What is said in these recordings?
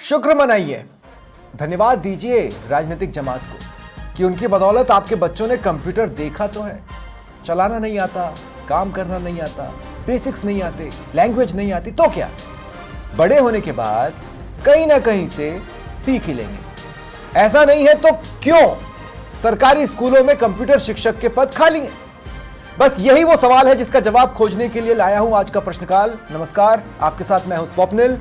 शुक्र मनाइए, धन्यवाद दीजिए राजनीतिक जमात को कि उनकी बदौलत आपके बच्चों ने कंप्यूटर देखा तो है, चलाना नहीं आता, काम करना नहीं आता, बेसिक्स नहीं आते, लैंग्वेज नहीं आती, तो क्या बड़े होने के बाद कहीं ना कहीं से सीख ही लेंगे। ऐसा नहीं है तो क्यों सरकारी स्कूलों में कंप्यूटर शिक्षक के पद खाली हैं? बस यही वो सवाल है जिसका जवाब खोजने के लिए लाया हूं आज का प्रश्नकाल। नमस्कार, आपके साथ मैं हूं स्वप्निल।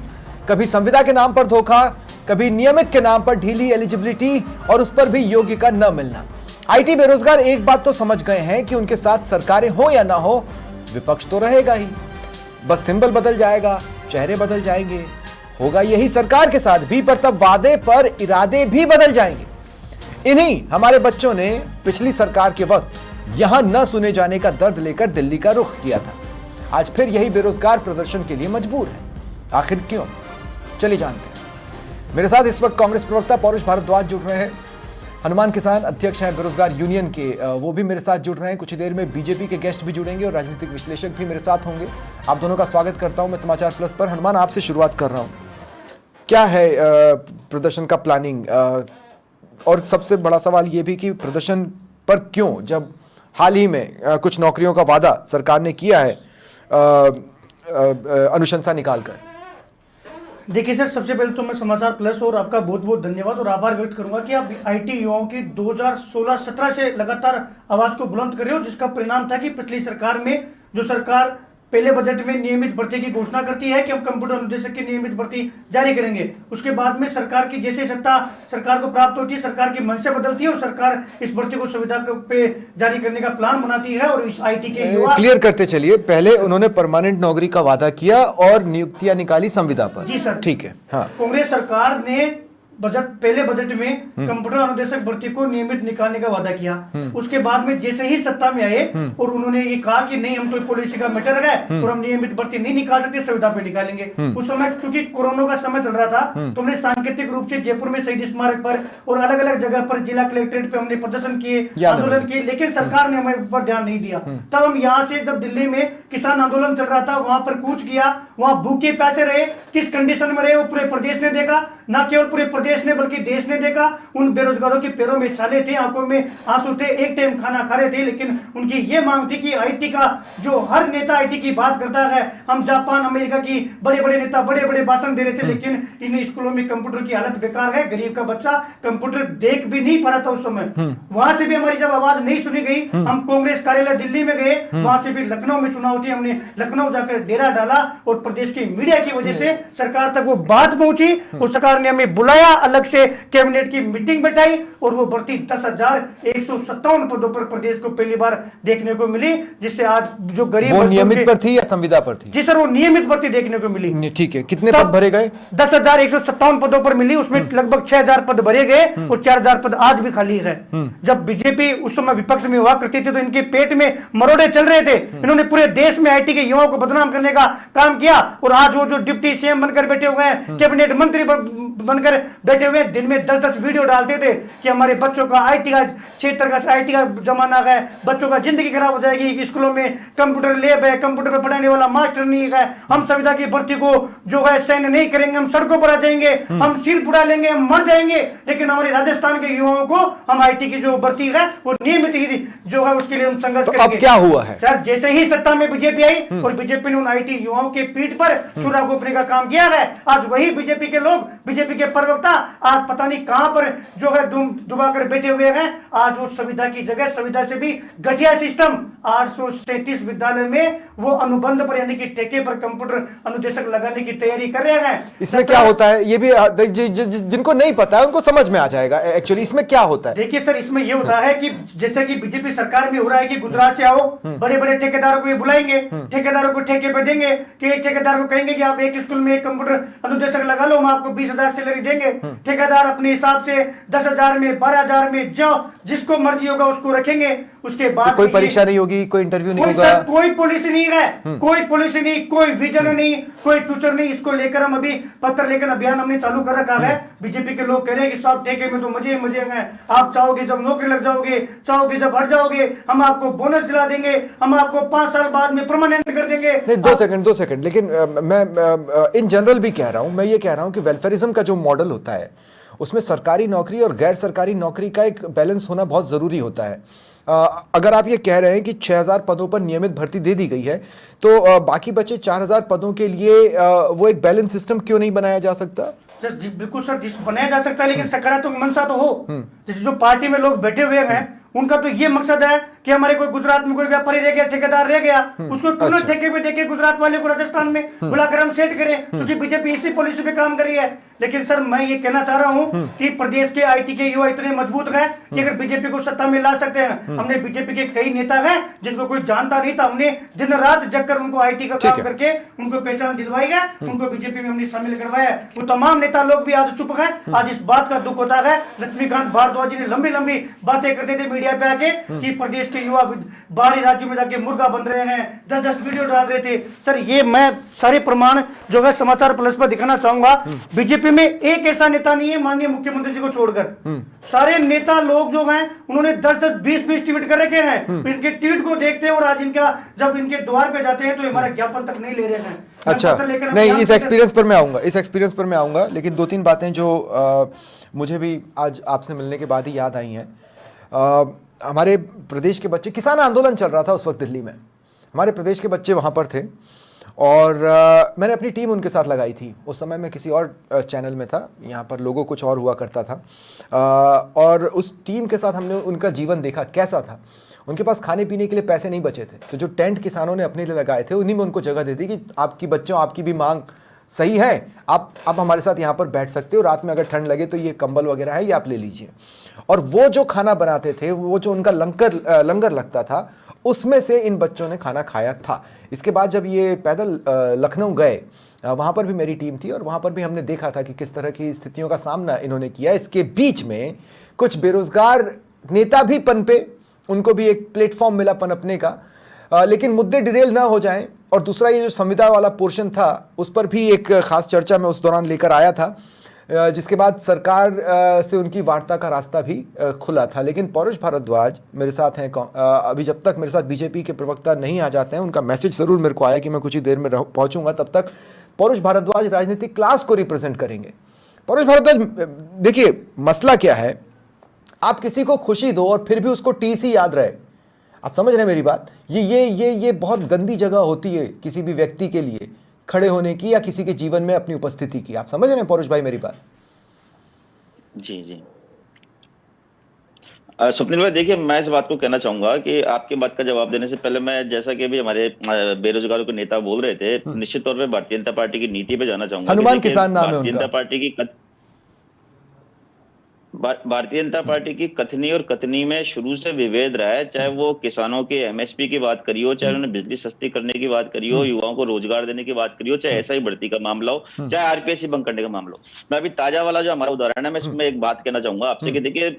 कभी संविदा के नाम पर धोखा, कभी नियमित के नाम पर ढीली एलिजिबिलिटी और उस पर भी योग्य का न मिलना। आईटी बेरोजगार एक बात तो समझ गए हैं कि उनके साथ सरकारें हो या ना हो, विपक्ष तो रहेगा ही। बस सिंबल बदल जाएगा, चेहरे बदल जाएंगे, होगा यही सरकार के साथ भी, पर तब वादे पर इरादे भी बदल जाएंगे। इन्हीं हमारे बच्चों ने पिछली सरकार के वक्त यहां न सुने जाने का दर्द लेकर दिल्ली का रुख किया था। आज फिर यही बेरोजगार प्रदर्शन के लिए मजबूर है। आखिर क्यों? चलिए जानते हैं। मेरे साथ इस वक्त कांग्रेस प्रवक्ता पौरुष भारद्वाज जुड़ रहे हैं, हनुमान किसान अध्यक्ष हैं बेरोजगार यूनियन के, वो भी मेरे साथ जुड़ रहे हैं। कुछ ही देर में बीजेपी के गेस्ट भी जुड़ेंगे और राजनीतिक विश्लेषक भी मेरे साथ होंगे। आप दोनों का स्वागत करता हूं मैं समाचार प्लस पर। हनुमान, आपसे शुरुआत कर रहा हूं, क्या है प्रदर्शन का प्लानिंग? और सबसे बड़ा सवाल यह भी कि प्रदर्शन पर क्यों, जब हाल ही में कुछ नौकरियों का वादा सरकार ने किया है अनुशंसा निकालकर? देखिए सर, सबसे पहले तो मैं समाचार प्लस और आपका बहुत बहुत धन्यवाद और आभार व्यक्त करूंगा कि आप आईटी युवाओं की 2016-17 से लगातार आवाज को बुलंद कर रहे हो, जिसका परिणाम था कि पिछली सरकार में जो सरकार पहले बजट में नियमित भर्ती की घोषणा करती है कि हम कंप्यूटर अनुदेशक की नियमित भर्ती जारी करेंगे, उसके बाद में सरकार की जैसे सत्ता सरकार को प्राप्त होती है, सरकार की मंशा बदलती है और सरकार इस भर्ती को सुविधा पे जारी करने का प्लान बनाती है। और इस आईटी के युवा क्लियर करते चलिए, पहले उन्होंने परमानेंट नौकरी का वादा किया और नियुक्तियां निकाली संविदा पर। जी सर, ठीक है। हाँ, कांग्रेस सरकार ने पहले बजट में कंप्यूटर अनुदेशक भर्ती को नियमित निकालने का वादा किया। उसके बाद में जैसे ही सत्ता में आए और उन्होंने ये कहा कि नहीं, हम तो पॉलिसी का मैटर है और हम नियमित भर्ती नहीं निकाल सकते, संविदा पे निकालेंगे। उस समय क्योंकि कोरोना का समय चल रहा था तो हमने सांकेतिक रूप से जयपुर में शहीद स्मारक पर और अलग अलग जगह पर जिला कलेक्ट्रेट पे हमने प्रदर्शन किए, आंदोलन किए, लेकिन सरकार ने हमें ऊपर ध्यान नहीं दिया। तब हम यहाँ से जब दिल्ली में किसान आंदोलन चल रहा था वहां पर कूच किया, वहां भूखे प्यासे रहे, किस कंडीशन में रहे वो पूरे प्रदेश ने देखा, न केवल पूरे प्रदेश ने बल्कि देश ने देखा। उन बेरोजगारों के पैरों में छाले थे, आंखों में आंसू थे, एक टाइम खाना खा रहे थे, लेकिन उनकी ये मांग थी कि आईटी का जो हर नेता आईटी की बात करता है, हम जापान अमेरिका की बड़े बड़े नेता बड़े बड़े भाषण दे रहे थे, लेकिन इन स्कूलों में कंप्यूटर की हालत बेकार है। गरीब का बच्चा कंप्यूटर देख भी नहीं पा रहा था उस समय। वहां से भी हमारी जब आवाज नहीं सुनी गई, हम कांग्रेस कार्यालय दिल्ली में गए, वहां से भी लखनऊ में चुनाव थी, हमने लखनऊ जाकर डेरा डाला और प्रदेश की मीडिया की वजह से सरकार तक वो बात पहुंची और सरकार ने हमें बुलाया, अलग से कैबिनेट की मीटिंग बैठाई और वो भर्ती 10,157 पदों पर प्रदेश को पहली बार देखने को मिली, जिससे आज जो गरीब वो नियमित पर थी या संविदा पर थी? जी सर, वो नियमित भर्ती देखने को मिली। ठीक है, कितने पद भरे गए? 10,157 पदों पर मिली, उसमें लगभग 6,000 पद भरे गए और 4,000 पद आज भी खाली है। जब बीजेपी उस समय विपक्ष में हुआ करती थी तो इनके पेट में मरोड़े चल रहे थे। इन्होंने पूरे देश में आईटी के युवाओं को बदनाम करने का काम किया और आज वो जो डिप्टी सीएम बनकर बैठे हुए हैं, कैबिनेट मंत्री बनकर बैठे हुए, दिन में 10-10 वीडियो डालते थे कि हमारे बच्चों का आईटी का क्षेत्र का आईटी का जमाना है, बच्चों का जिंदगी खराब हो जाएगी, स्कूलों में कंप्यूटर लैब है, कंप्यूटर पर पढ़ाने वाला मास्टर नहीं है, हम संविदा की भर्ती को जो है सहन नहीं करेंगे, हम सड़कों पर आ जाएंगे, हम सिर फुड़ा लेंगे, हम मर जाएंगे। लेकिन हमारे राजस्थान के युवाओं को हम आईटी की जो भर्ती है वो नियमित ही जो है उसके लिए हम संघर्ष करेंगे। अब क्या हुआ है सर? जैसे ही सत्ता में बीजेपी आई और बीजेपी ने उन आईटी युवाओं के पीठ पर छुरा घोंपने का काम किया है, आज वही बीजेपी के लोग, बीजेपी के प्रवक्ता आज पता नहीं कहां पर जो है दुबा कर बैठे हुए हैं। आज वो संविदा की जगह संविदा से भी घटिया सिस्टम 837 विद्यालय में वो अनुबंध पर यानी कि ठेके पर कंप्यूटर अनुदेशक लगाने की तैयारी कर रहे हैं। इसमें क्या होता है ये भी जिनको नहीं पता है उनको समझ में आ जाएगा। एक्चुअली इसमें क्या होता है? देखिए सर, इसमें ये होता है कि जैसे कि बीजेपी सरकार में हो रहा है कि गुजरात से आओ, बड़े बड़े ठेकेदारों को ये बुलाएंगे, ठेकेदारों को ठेके पे देंगे कि एक ठेकेदार को कहेंगे कि आप एक स्कूल में एक कंप्यूटर अनुदेशक लगा लो, हम आपको 20,000 सैलरी देंगे। ठेकेदार अपने हिसाब से 10,000 में 12,000 में जो जिसको मर्जी होगा उसको रखेंगे उसके बाद कोई परीक्षा नहीं होगी, कोई इंटरव्यू नहीं होगा, कोई पॉलिसी नहीं है, कोई पॉलिसी नहीं, कोई विजन नहीं, कोई फ्यूचर नहीं। इसको लेकर हम अभी पत्र लेकर अभियान हमने चालू कर रखा है। बीजेपी के लोग कह रहे हैं कि साहब ठेके में तो मजे मजे हैं, आप चाहोगे जब नौकरी लग जाओगे, चाहोगे जब हट जाओगे, हम आपको बोनस दिला देंगे, हम आपको 5 साल बाद में परमानेंट कर देंगे। नहीं, 2 सेकंड, लेकिन मैं इन जनरल भी कह रहा हूं, मैं ये कह रहा हूं कि वेलफेयरिज्म का जो मॉडल होता है उसमें सरकारी नौकरी और गैर सरकारी नौकरी का एक बैलेंस होना बहुत जरूरी होता है। अगर आप ये कह रहे हैं कि 6000 पदों पर नियमित भर्ती दे दी गई है, तो बाकी बचे 4000 पदों के लिए वो एक बैलेंस सिस्टम क्यों नहीं बनाया जा सकता? बिल्कुल सर, जिस बनाया जा सकता है, लेकिन सकारात्मक मंशा तो हो। जैसे जो पार्टी में लोग बैठे हुए हैं उनका तो ये मकसद है कि हमारे कोई गुजरात में कोई व्यापारी रह गया, ठेकेदार रह गया, उसको क्यों ना ठेके पे देके गुजरात वाले को राजस्थान में बुलाकर हम सेट करें, क्योंकि बीजेपी इसी पॉलिसी पे काम कर रही है। लेकिन सर मैं ये कहना चाह रहा हूं कि प्रदेश के आईटी के युवा इतने मजबूत हैं कि अगर बीजेपी को सत्ता में ला सकते हैं। हमने बीजेपी के कई नेता हैं जिनको कोई जानता नहीं था, हमने दिन रात जगकर उनको आईटी का काम करके उनको पहचान दिलवाई है, उनको बीजेपी में हमने शामिल करवाया। वो तमाम नेता लोग भी आज चुप हैं। आज इस बात का दुख होता है, लक्ष्मीकांत भारद्वाज जी ने लंबी लंबी बातें करते थे मीडिया पे आके कि प्रदेश के युवा बाहरी राज्यों में जाके मुर्गा बन रहे हैं, 10-10 वीडियो डाल रहे थे। सर ये मैं सारे प्रमाण जो है समाचार प्लस पर दिखाना चाहूंगा। बीजेपी में एक ऐसा नेता नहीं है माननीय मुख्यमंत्री जी को छोड़कर, सारे नेता लोग जो हैं उन्होंने 10-10, 20-20 ट्वीट कर रखे हैं। इनके ट्वीट को देखते हैं और आज इनका जब इनके द्वार पे जाते हैं तो हमारा ज्ञापन तक नहीं ले रहे हैं। अच्छा, नहीं, इस एक्सपीरियंस पर मैं आऊंगा, लेकिन 2-3 बातें जो मुझे भी आज आपसे मिलने के बाद ही याद आई हैं। हमारे प्रदेश के बच्चे, किसान आंदोलन चल रहा था उस वक्त दिल्ली में, हमारे प्रदेश के बच्चे वहाँ पर थे और मैंने अपनी टीम उनके साथ लगाई थी। उस समय मैं किसी और चैनल में था, यहाँ पर लोगों कुछ और हुआ करता था, और उस टीम के साथ हमने उनका जीवन देखा कैसा था। उनके पास खाने पीने के लिए पैसे नहीं बचे थे, तो जो टेंट किसानों ने अपने लिए लगाए थे उन्हीं में उनको जगह दे दी कि आपकी बच्चों, आपकी भी मांग सही है, आप हमारे साथ यहाँ पर बैठ सकते हो, रात में अगर ठंड लगे तो ये कंबल वगैरह है, ये आप ले लीजिए। और वो जो खाना बनाते थे, वो जो उनका लंगर लगता था, उसमें से इन बच्चों ने खाना खाया था। इसके बाद जब ये पैदल लखनऊ गए, वहाँ पर भी मेरी टीम थी और वहाँ पर भी हमने देखा था कि किस तरह की स्थितियों का सामना इन्होंने किया। इसके बीच में कुछ बेरोजगार नेता भी पनपे, उनको भी एक प्लेटफॉर्म मिला पनपने का, लेकिन मुद्दे डिरेल ना हो जाएं। और दूसरा ये जो संविदा वाला पोर्शन था, उस पर भी एक खास चर्चा मैं उस दौरान लेकर आया था, जिसके बाद सरकार से उनकी वार्ता का रास्ता भी खुला था। लेकिन पौरुष भारद्वाज मेरे साथ हैं, अभी जब तक मेरे साथ बीजेपी के प्रवक्ता नहीं आ जाते हैं, उनका मैसेज ज़रूर मेरे को आया कि मैं कुछ ही देर में पहुंचूंगा, तब तक पौरुष भारद्वाज राजनीतिक क्लास को रिप्रेजेंट करेंगे। पौरुष भारद्वाज, देखिए मसला क्या है, आप किसी को खुशी दो और फिर भी उसको टीसी याद रहे। आप समझ रहे हैं मेरी बात? ये बहुत गंदी जगह होती है किसी भी व्यक्ति के लिए खड़े होने की या किसी के जीवन में अपनी उपस्थिति की। आप समझ रहे हैं पौरुष भाई मेरी बात? जी जी। स्वप्निल भाई, देखिए मैं इस बात को कहना चाहूंगा कि आपकी बात का जवाब देने से पहले मैं, जैसा कि अभी हमारे बेरोजगारों के नेता बोल रहे थे, निश्चित तौर पे भारतीय जनता पार्टी की नीति पे जाना चाहूंगा। हनुमान किसान नाम है भारतीय जनता पार्टी की कथनी और कथनी में शुरू से विभेद रहा है। चाहे वो किसानों के एमएसपी की बात करी हो, चाहे उन्होंने बिजली सस्ती करने की बात करी हो, युवाओं को रोजगार देने की बात करी हो, चाहे एसआई भर्ती का मामला हो, चाहे आरपीएससी बंद करने का मामला हो। मैं अभी ताजा वाला जो हमारा उदाहरण है, मैं इसमें एक बात कहना चाहूंगा आपसे कि देखिए,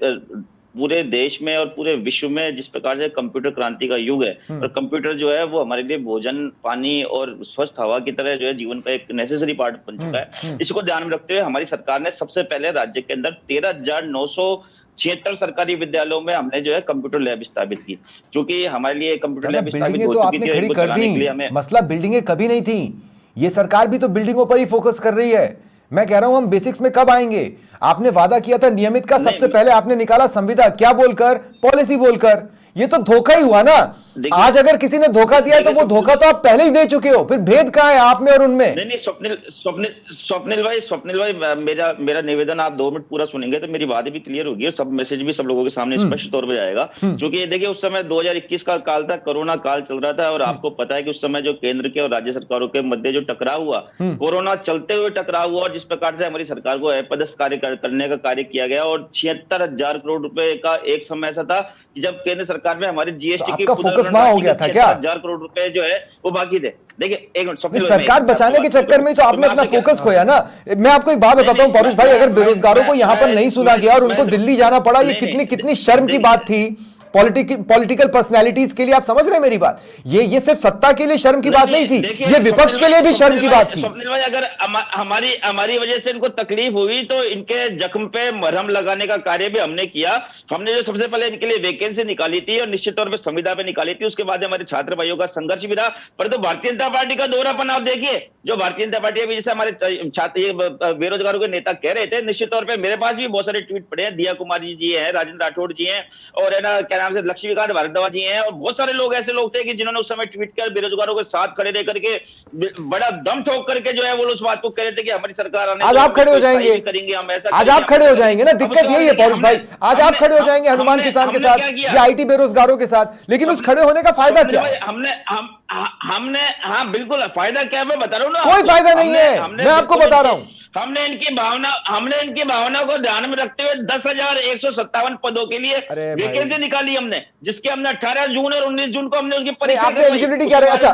पूरे देश में और पूरे विश्व में जिस प्रकार से कंप्यूटर क्रांति का युग है, और कंप्यूटर जो है वो हमारे लिए भोजन, पानी और स्वस्थ हवा की तरह जो है जीवन का एक नेसेसरी पार्ट बन चुका है। इसको ध्यान में रखते हुए हमारी सरकार ने सबसे पहले राज्य के अंदर 13,976 सरकारी विद्यालयों में हमने जो है कंप्यूटर लैब स्थापित की, क्योंकि हमारे लिए कंप्यूटर लैब स्थापित हो चुकी थी। खड़ी कर दी, मसला बिल्डिंगें कभी नहीं थी, ये सरकार भी तो बिल्डिंगों पर ही फोकस कर रही है। मैं कह रहा हूं हम बेसिक्स में कब आएंगे? आपने वादा किया था नियमित का, सबसे पहले आपने निकाला संविदा, क्या बोलकर? पॉलिसी बोलकर। ये तो धोखा ही हुआ ना। आज अगर किसी ने धोखा दिया है तो वो धोखा तो आप पहले ही दे चुके हो, फिर भेद कहां है आप में और उनमें? नहीं, स्वप्निल भाई, मेरा निवेदन आप 2 मिनट पूरा सुनेंगे तो मेरी बात भी क्लियर होगी और सब मैसेज भी सब लोगों के सामने स्पष्ट तौर पर जाएगा। क्योंकि देखिए, उस समय 2021 का काल था, कोरोना काल चल रहा था, और आपको पता है कि उस समय जो केंद्र के और राज्य सरकारों के मध्य जो टकराव हुआ, कोरोना चलते हुए टकराव हुआ, और जिस प्रकार से हमारी सरकार को अपदस्थ कार्य करने का कार्य किया गया, और 76,000 करोड़ रुपए का एक समय ऐसा था जब केंद्र सरकार में हमारे जीएसटी की फोकस वहां हो गया था क्या? 1000 करोड़ रुपए जो है वो बाकी थे। देखिए, एक मिनट, सरकार बचाने के चक्कर में तो आपने अपना फोकस खोया ना। मैं आपको एक बात बताता हूं पौरुष भाई, अगर बेरोजगारों को यहां पर नहीं सुना गया और उनको दिल्ली जाना पड़ा, ये कितनी शर्म की बात थी। पॉलिटिकल पर्सनैलिटीज के लिए। आप समझ रहे हैं मेरी बात? ये सिर्फ सत्ता के लिए शर्म की बात नहीं थी, ये विपक्ष के लिए भी शर्म की बात थी। स्वप्निल भाई, अगर हमारी वजह से इनको तकलीफ हुई तो इनके जख्म पे मरहम लगाने का कार्य भी हमने किया। हमने जो सबसे पहले इनके लिए वैकेंसी निकाली थी और निश्चित तौर पर संविदा पे निकाली थी, उसके बाद हमारे छात्र भाइयों का संघर्ष भी रहा। परंतु भारतीय जनता पार्टी का दोहरापन आप देखिए, जो भारतीय जनता पार्टी अभी जैसे हमारे छात्र बेरोजगारों के नेता कह रहे थे, निश्चित तौर पर मेरे पास भी बहुत सारे ट्वीट पड़े हैं। दिया कुमारी जी हैं, राजेंद्र राठौड़ जी हैं, और है ना क्या नाम से लक्ष्मीकांत भारद्वाज जी हैं, और बहुत सारे लोग ऐसे लोग थे कि जिन्होंने उस समय ट्वीट कर बेरोजगारों के साथ खड़े रह करके बड़ा दम ठोक करके जो है वो उस बात को कह रहे थे कि हमारी सरकार आने, आज आप खड़े हो जाएंगे, करेंगे हम ऐसा, आज आप खड़े हो जाएंगे ना। दिक्कत यही है पौरुष भाई, आज आप खड़े हो जाएंगे हनुमान किसान के साथ या आईटी बेरोजगारों के साथ, लेकिन उस खड़े होने का फायदा क्या है? हमने हाँ बिल्कुल, फायदा क्या है मैं बता रहा हूँ ना। कोई फायदा नहीं है, मैं आपको बता रहा हूँ। हमने इनकी भावना को ध्यान में रखते हुए 10,157 पदों के लिए वैकेंसी निकाली हमने, जिसके हमने 18 जून और 19 जून को हमने उसकी परीक्षा। आपने एलिजिबिलिटी क्या रहे? अच्छा,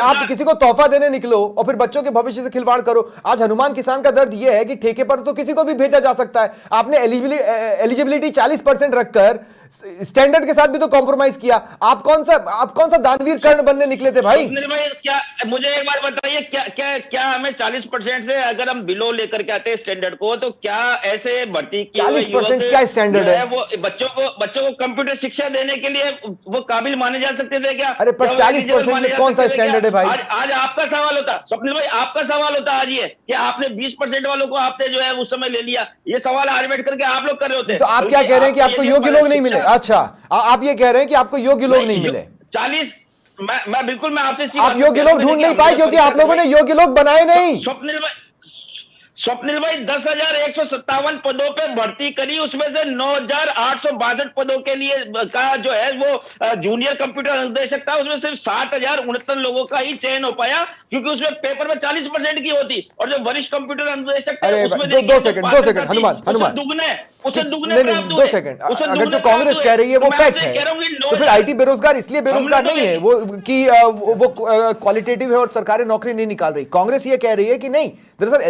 आप किसी को तोहफा देने निकलो और फिर बच्चों के भविष्य से खिलवाड़ करो। आज हनुमान किसान का दर्द यह है कि ठेके पर तो किसी को भी भेजा जा सकता है। आपने एलिजिबिलिटी 40% रखकर स्टैंडर्ड के साथ भी तो कॉम्प्रोमाइज किया। आप कौन सा दानवीर कर्ण बनने निकले थे भाई? क्या मुझे एक बार बताइए, क्या हमें 40% से अगर हम बिलो लेकर के आते हैं स्टैंडर्ड को, तो क्या ऐसे भर्ती 40% क्या स्टैंडर्ड है? वो बच्चों को कंप्यूटर शिक्षा देने के लिए वो काबिल माने जा सकते थे क्या? अरे पर 40% में कौन सा स्टैंडर्ड है भाई? आज आपका सवाल होता स्वप्निल भाई, आपका सवाल होता आज ये कि आपने 20% वालों को आपने जो है उस समय ले लिया। ये सवाल आज बैठ करके आप लोग कर रहे होते। तो आप क्या कह रहे हैं कि आपको योग्य लोग नहीं मिले? अच्छा, आप ये कह रहे हैं कि आपको योग्य लोग नहीं मिले। 40 मैं बिल्कुल, मैं आपसे आप योग्य लोग ढूंढ नहीं पाए क्योंकि आप लोगों ने योग्य लोग बनाए नहीं। स्वप्निल भाई 10,157 पदों पे भर्ती करी, उसमें से 9,862 पदों के लिए का जो है वो जूनियर कंप्यूटर अनुदेशक था, उसमें सिर्फ 60,069 लोगों का ही चयन हो पाया, क्योंकि उसमें पेपर में 40% की होती, और जो वरिष्ठ कंप्यूटर अनुदेशक थे उसमें 2 सेकंड हनुमान दुगने नहीं 2 सेकंड। अगर जो कांग्रेस कह रही है वो फैक्ट है, तो फिर आईटी बेरोजगार इसलिए बेरोजगार नहीं है वो कि वो क्वालिटेटिव है और सरकारें नौकरी नहीं निकाल रही। कांग्रेस ये कह रही है कि नहीं, दरअसल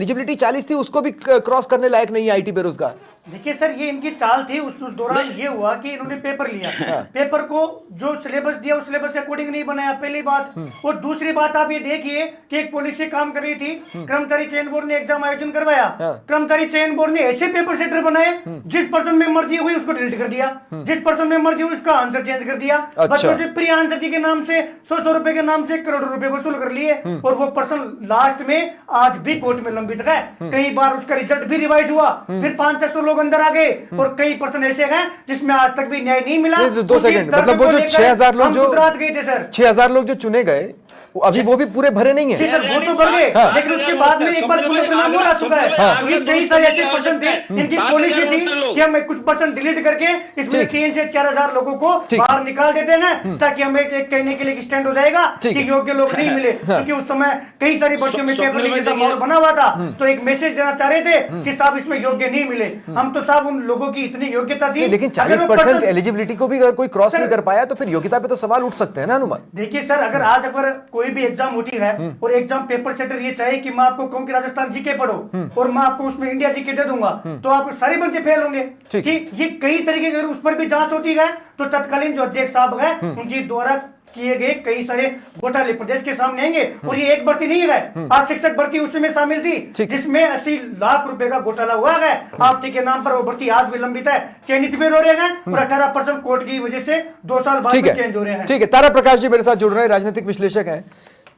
एलिजिबिलिटी 40 थी, उसको भी क्रॉस करने लायक नहीं है आईटी बेरोजगार। देखिए सर, ये इनकी चाल थी। उस दौरान ये हुआ कि इन्होंने पेपर लिया, पेपर को जो सिलेबस दिया उस सिलेबस के अकॉर्डिंग नहीं बनाया, पहली बात। और दूसरी बात आप ये देखिए कि एक पॉलिसी काम कर रही थी, कर्मचारी चयन बोर्ड ने एग्जाम आयोजन करवाया, कर्मचारी चयन बोर्ड ने ऐसे पेपर सेटर बनाए, जिस पर्सन में मर्जी हुई उसको डिलीट कर दिया, जिस पर्सन में मर्जी हुई उसका आंसर चेंज कर दिया। बच्चों से प्री आंसर के नाम से 100 रुपए के नाम से करोड़ों रुपए वसूल कर लिए, और वो पर्सन लास्ट में आज भी कोर्ट में लंबित है। कई बार उसका रिजल्ट भी रिवाइज हुआ, फिर 500 लोग अंदर आ गए, और कई पर्सन ऐसे हैं जिसमें आज तक भी न्याय नहीं मिला। 2 सेकंड, मतलब वो जो 6,000 लोग जो गुजरात गए थे सर, 6,000 लोग जो चुने गए अभी वो भी पूरे भरे नहीं है सर, वो तो भर गए, लेकिन उसके बाद में एक बार पुनः परिणाम हो चुका है। क्योंकि कई सारे ऐसे पर्सन थे, इनकी पॉलिसी थी कि हम कुछ पर्सन डिलीट करके इसमें 3 से 4,000 लोगों को बाहर निकाल देते हैं, ताकि हमें एक कहने के लिए स्टैंड हो जाएगा कि योग्य लोग नहीं मिले। क्योंकि उस समय कई सारी बच्चों में पेपर लीक का माहौल बना हुआ था, तो एक मैसेज देना चाह रहे थे कि साहब इसमें योग्य नहीं मिले। हम तो साहब उन लोगों की इतनी योग्यता थी, लेकिन 40% एलिजिबिलिटी को भी अगर कोई क्रॉस नहीं कर पाया तो फिर योग्यता पे तो सवाल उठ सकते हैं ना हनुमान। देखिए सर, अगर कोई भी एग्जाम होती है और एग्जाम पेपर सेटर ये चाहे कि मैं आपको कहूं कि राजस्थान जीके पढ़ो और मैं आपको उसमें इंडिया जीके दे दूंगा, तो आप सारे बच्चे फेल होंगे। कि ये कई तरीके की उस पर भी जांच होती है, तो तत्कालीन जो अध्यक्ष साहब है उनके द्वारा किए गए कई सारे घोटाले प्रदेश के सामने आएंगे। और ये एक भर्ती नहीं है, आज शिक्षक भर्ती उसमें शामिल थी, जिसमें 80 लाख रुपए का घोटाला हुआ है। आपके नाम पर वो भर्ती आज भी लंबित है, चयनित भी हो रहे हैं, और 18% कोर्ट की वजह से 2 साल बाद में चेंज हो रहे हैं। ठीक है, तारा प्रकाश जी मेरे साथ जुड़ रहे हैं, राजनीतिक विश्लेषक हैं।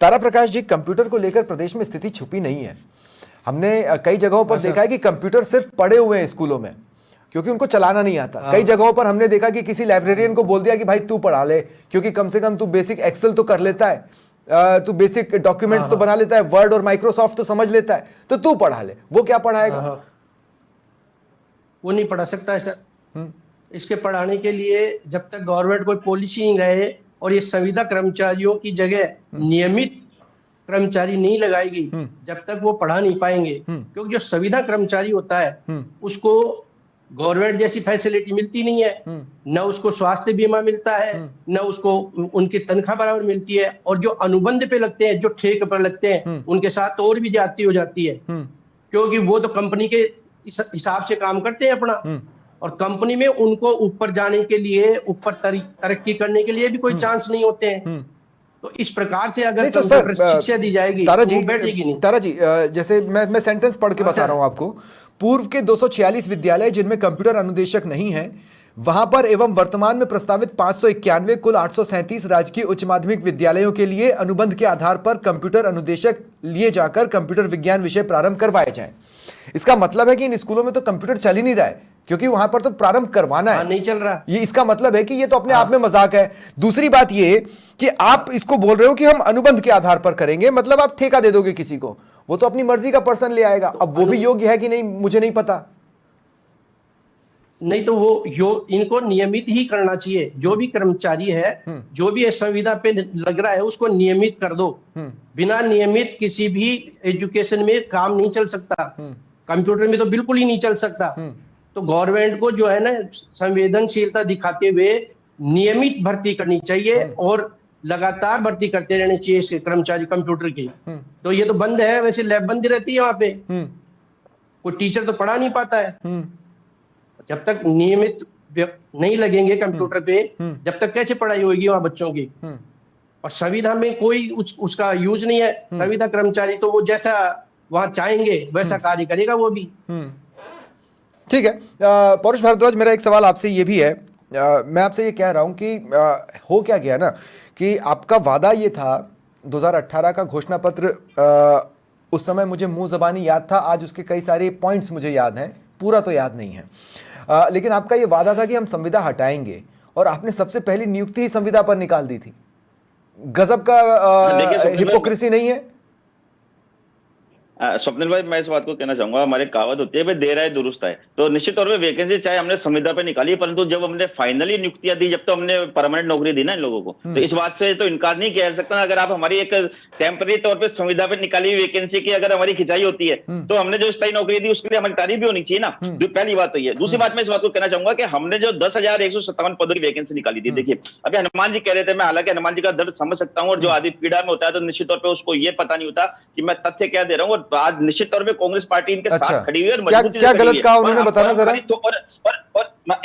तारा प्रकाश जी, कंप्यूटर को लेकर प्रदेश में स्थिति छुपी नहीं है। हमने कई जगहों पर देखा है कि कंप्यूटर सिर्फ पड़े हुए हैं स्कूलों में, क्योंकि उनको चलाना नहीं आता। कई जगहों पर हमने देखा कि किसी लाइब्रेरियन को बोल दिया कि भाई तू पढ़ा ले, क्योंकि कम से कम तू बेसिक एक्सेल तो कर लेता है, तू बेसिक डॉक्यूमेंट्स तो बना लेता है, वर्ड और माइक्रोसॉफ्ट तो समझ लेता है, तो तू पढ़ा ले। वो क्या पढ़ाएगा? वो नहीं पढ़ा सकता सर। इसके पढ़ाने के लिए जब तक गवर्नमेंट कोई पॉलिसी नहीं लाए और ये संविदा कर्मचारियों की जगह नियमित कर्मचारी नहीं लगाएगी, जब तक वो पढ़ा नहीं पाएंगे। क्योंकि जो संविदा कर्मचारी होता है उसको गवर्नमेंट जैसी फैसिलिटी मिलती नहीं है, न उसको स्वास्थ्य बीमा मिलता है, न उसको उनकी तनख्वाह बराबर मिलती है, और जो अनुबंध पे लगते हैं, जो ठेके पर लगते हैं, उनके साथ और भी ज्यादती हो जाती है, क्योंकि वो तो कंपनी के हिसाब से काम करते हैं अपना, और कंपनी में उनको ऊपर जाने के लिए, ऊपर तरक्की करने के लिए भी कोई चांस नहीं होते हैं। तो इस प्रकार से अगर नहीं तो कंप्यूटर सर शिक्षा दी जाएगी तारा तो जी, वो बैठेगी नहीं। तारा जी जैसे मैं सेंटेंस पढ़ के बता रहा हूं आपको। पूर्व के 246 विद्यालय जिनमें कंप्यूटर अनुदेशक नहीं है, वहां पर एवं वर्तमान में प्रस्तावित 591 कुल 837 राजकीय उच्च माध्यमिक विद्यालयों के लिए अनुबंध के आधार पर कंप्यूटर अनुदेशक लिए जाकर कंप्यूटर विज्ञान विषय प्रारंभ करवाए जाएं। इसका मतलब है कि इन स्कूलों में तो कंप्यूटर चल ही नहीं रहा है, क्योंकि वहां पर तो प्रारंभ करवाना है, नहीं चल रहा। ये इसका मतलब है कि ये तो अपने आप में मजाक है। दूसरी बात ये कि आप इसको बोल रहे हो कि हम अनुबंध के आधार पर करेंगे, मतलब आप ठेका दे दोगे किसी को, वो तो अपनी मर्जी का पर्सन ले आएगा। अब वो भी योग्य है कि नहीं मुझे नहीं पता। नहीं तो वो इनको नियमित ही करना चाहिए। जो भी कर्मचारी है, जो भी संविदा पे लग रहा है, उसको नियमित कर दो। बिना नियमित किसी भी एजुकेशन में काम नहीं चल सकता, कंप्यूटर में तो बिल्कुल ही नहीं चल सकता। तो गवर्नमेंट को जो है ना, संवेदनशीलता दिखाते हुए नियमित भर्ती करनी चाहिए और लगातार भर्ती करते रहने चाहिए इसके कर्मचारी कंप्यूटर की। तो ये तो बंद है, वैसे लैब बंद रहती है वहां पे, कोई टीचर तो पढ़ा नहीं पाता है। जब तक नियमित नहीं लगेंगे कंप्यूटर पे, जब तक कैसे पढ़ाई होगी वहां बच्चों की। और संविदा में कोई उसका यूज नहीं है। संविदा कर्मचारी तो वो जैसा वहां चाहेंगे वैसा कार्य करेगा वो भी। ठीक है। पौरुष भारद्वाज, मेरा एक सवाल आपसे ये भी है, मैं आपसे ये कह रहा हूं कि हो क्या गया ना कि आपका वादा ये था 2018 का घोषणा पत्र, उस समय मुझे मुंह जबानी याद था, आज उसके कई सारे पॉइंट्स मुझे याद हैं, पूरा तो याद नहीं है। लेकिन आपका ये वादा था कि हम संविदा हटाएंगे, और आपने सबसे पहली नियुक्ति ही संविदा पर निकाल दी थी। गजब का हिपोक्रेसी नहीं है? स्वप्निल भाई, मैं इस बात को कहना चाहूंगा, हमारे कहावत होती है भाई देर आए दुरुस्त आए। तो निश्चित तौर पे वैकेंसी चाहे हमने संविदा पे निकाली, परंतु जब हमने फाइनली नियुक्तियां दी, जब तो हमने परमानेंट नौकरी दी ना इन लोगों को, तो इस बात से तो इनकार नहीं किया जा सकता ना। अगर आप हमारी एक टेम्पररी तौर पर संविदा पे निकाली वैकेंसी की अगर हमारी खिंचाई होती है, तो हमने जो स्थायी नौकरी दी उसके लिए हमारी तारीफ भी होनी चाहिए ना। पहली बात तो ये। दूसरी बात मैं इस बात को कहना चाहूंगा कि हमने जो 10,157 पदों की वैकेंसी निकाली थी, देखिए अभी हनुमान जी कह रहे थे, मैं हालांकि हनुमान जी का दर्द समझ सकता हूँ, और जो आदि पीड़ा में होता है तो निश्चित तौर पर उसको ये पता नहीं होता कि मैं तथ्य क्या दे रहा हूँ। और आज निश्चित तौर पे कांग्रेस पार्टी इनके साथ खड़ी हुई है और मजबूती से क्या खड़ी गलत है। कहा उन्होंने, बताना जरा। तो और